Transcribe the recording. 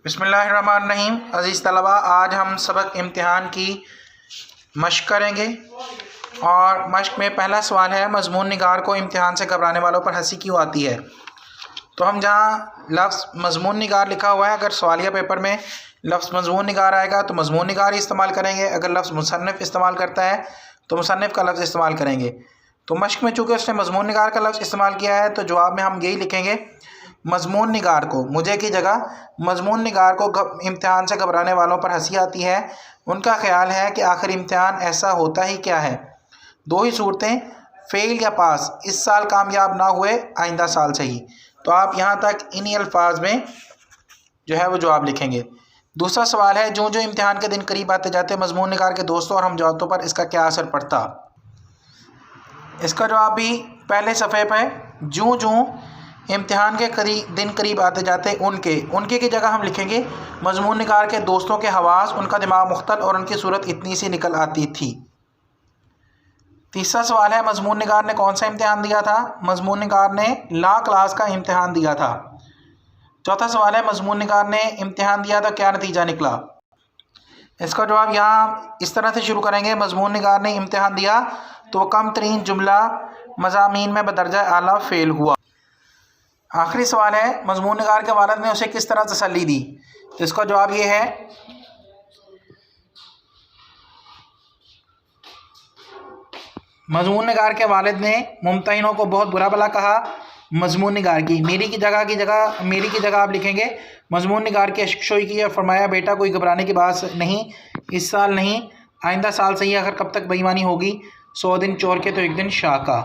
बिस्मिल्लाहिर्रहमानिर्रहीम। अज़ीज़ तलबा, आज हम सबक इम्तिहान की मश्क करेंगे और मश्क में पहला सवाल है, मज़मून निगार को इम्तिहान से घबराने वालों पर हंसी क्यों आती है। तो हम जहाँ लफ्ज़ मज़मून निगार लिखा हुआ है, अगर सवालिया पेपर में लफ्ज़ मज़मून निगार आएगा तो मज़मून निगार ही इस्तेमाल करेंगे। अगर लफ्ज़ मुसन्निफ़ इस्तेमाल करता है तो मुसन्निफ़ का लफ्ज़ इस्तेमाल करेंगे। तो मश्क में चूँकि उसने मज़मून निगार का लफ्ज़ इस्तेमाल किया है तो जवाब में हम यही लिखेंगे, मज़मून निगार को, मुझे की जगह मज़मून निगार को इम्तिहान से घबराने वालों पर हंसी आती है। उनका ख्याल है कि आखिर इम्तिहान ऐसा होता ही क्या है। दो ही सूरतें, फ़ेल या पास। इस साल कामयाब ना हुए, आइंदा साल सही। तो आप यहाँ तक इन्हीं अल्फाज में जो है वो जवाब लिखेंगे। दूसरा सवाल है, जो इम्तिहान के दिन करीब आते जाते मज़मून निगार के दोस्तों और हमजातों पर इसका क्या असर पड़ता। इसका जवाब भी पहले सफ़े पर, जो इम्तिहान के दिन करीब आते जाते उनके की जगह हम लिखेंगे मज़मून निगार के दोस्तों के हवास, उनका दिमाग मुख्तल और उनकी सूरत इतनी सी निकल आती थी। तीसरा सवाल है, मज़मून निगार ने कौन सा इम्तिहान दिया था। मज़मून निगार ने ला क्लास का इम्तिहान दिया था। चौथा सवाल है, मज़मून निगार ने इम्तिहान दिया तो क्या नतीजा निकला। इसका जवाब यहाँ इस तरह से शुरू करेंगे, मज़मून निगार ने इम्तिहान दिया तो कम तरीन जुमला मज़ामीन में बदरजा आला फ़ेल हुआ। आखिरी सवाल है, मज़मून निगार के वालिद ने उसे किस तरह तसल्ली दी। तो इसका जवाब ये है, मज़मून निगार के वालिद ने मुम्तहिनों को बहुत बुरा भला कहा। मज़मून निगार की मेरी की जगह आप लिखेंगे मज़मून निगार की अशकशोई की और फरमाया, बेटा कोई घबराने की बात नहीं, इस साल नहीं आइंदा साल सही। आखिर कब तक बेईमानी होगी, 100 दिन चोर के तो एक दिन शाह का।